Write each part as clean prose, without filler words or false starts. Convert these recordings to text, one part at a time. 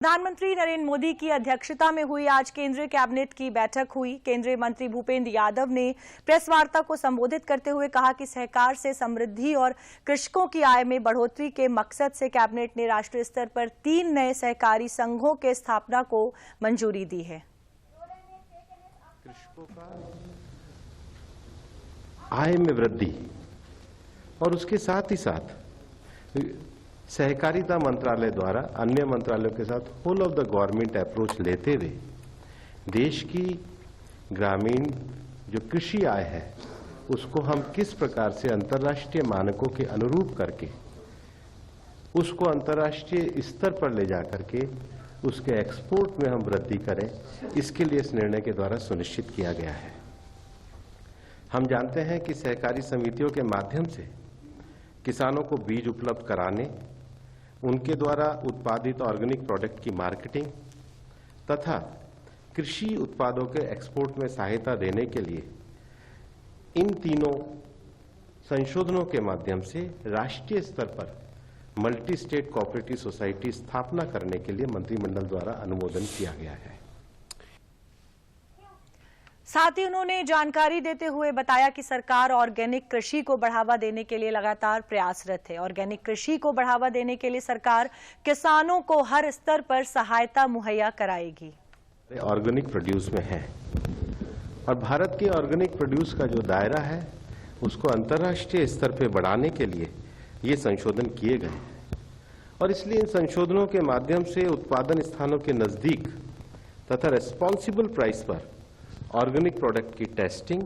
प्रधानमंत्री नरेंद्र मोदी की अध्यक्षता में हुई आज केंद्रीय कैबिनेट की बैठक हुई। केंद्रीय मंत्री भूपेंद्र यादव ने प्रेस वार्ता को संबोधित करते हुए कहा कि सहकार से समृद्धि और कृषकों की आय में बढ़ोतरी के मकसद से कैबिनेट ने राष्ट्रीय स्तर पर 3 नए सहकारी संघों के स्थापना को मंजूरी दी है। कृषकों का आय में वृद्धि और उसके साथ ही साथ सहकारिता मंत्रालय द्वारा अन्य मंत्रालयों के साथ whole of the government approach लेते हुए देश की ग्रामीण जो कृषि आय है उसको हम किस प्रकार से अंतर्राष्ट्रीय मानकों के अनुरूप करके उसको अंतर्राष्ट्रीय स्तर पर ले जाकर के उसके एक्सपोर्ट में हम वृद्धि करें, इसके लिए इस निर्णय के द्वारा सुनिश्चित किया गया है। हम जानते हैं कि सहकारी समितियों के माध्यम से किसानों को बीज उपलब्ध कराने, उनके द्वारा उत्पादित ऑर्गेनिक प्रोडक्ट की मार्केटिंग तथा कृषि उत्पादों के एक्सपोर्ट में सहायता देने के लिए इन तीनों संशोधनों के माध्यम से राष्ट्रीय स्तर पर मल्टी स्टेट कोऑपरेटिव सोसाइटी स्थापना करने के लिए मंत्रिमंडल द्वारा अनुमोदन किया गया है। साथ ही उन्होंने जानकारी देते हुए बताया कि सरकार ऑर्गेनिक कृषि को बढ़ावा देने के लिए लगातार प्रयासरत है। ऑर्गेनिक कृषि को बढ़ावा देने के लिए सरकार किसानों को हर स्तर पर सहायता मुहैया कराएगी। ऑर्गेनिक प्रोड्यूस में है और भारत के ऑर्गेनिक प्रोड्यूस का जो दायरा है उसको अंतर्राष्ट्रीय स्तर पर बढ़ाने के लिए ये संशोधन किए गए हैं और इसलिए इन संशोधनों के माध्यम से उत्पादन स्थानों के नजदीक तथा रेस्पॉन्सिबल प्राइस पर ऑर्गेनिक प्रोडक्ट की टेस्टिंग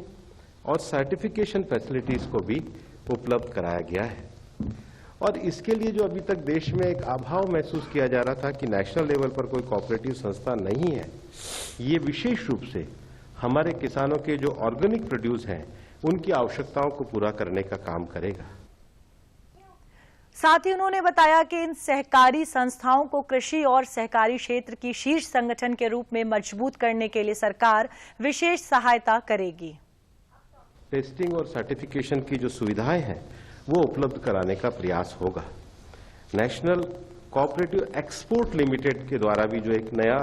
और सर्टिफिकेशन फैसिलिटीज को भी उपलब्ध कराया गया है। और इसके लिए जो अभी तक देश में एक अभाव महसूस किया जा रहा था कि नेशनल लेवल पर कोई कोऑपरेटिव संस्था नहीं है, ये विशेष रूप से हमारे किसानों के जो ऑर्गेनिक प्रोड्यूस हैं उनकी आवश्यकताओं को पूरा करने का काम करेगा। साथ ही उन्होंने बताया कि इन सहकारी संस्थाओं को कृषि और सहकारी क्षेत्र की शीर्ष संगठन के रूप में मजबूत करने के लिए सरकार विशेष सहायता करेगी। टेस्टिंग और सर्टिफिकेशन की जो सुविधाएं हैं वो उपलब्ध कराने का प्रयास होगा। नेशनल कोऑपरेटिव एक्सपोर्ट लिमिटेड के द्वारा भी जो एक नया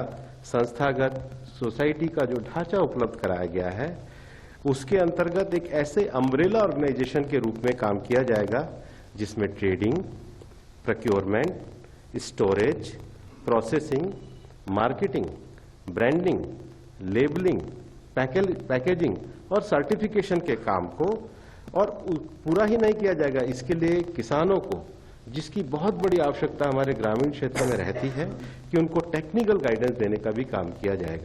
संस्थागत सोसाइटी का जो ढांचा उपलब्ध कराया गया है उसके अंतर्गत एक ऐसे अम्ब्रेला ऑर्गेनाइजेशन के रूप में काम किया जाएगा जिसमें trading, procurement, storage, processing, marketing, branding, labelling, packaging और सर्टिफिकेशन के काम को और पूरा ही नहीं किया जाएगा। इसके लिए किसानों को जिसकी बहुत बड़ी आवश्यकता हमारे ग्रामीण क्षेत्र में रहती है कि उनको टेक्निकल गाइडेंस देने का भी काम किया जाएगा।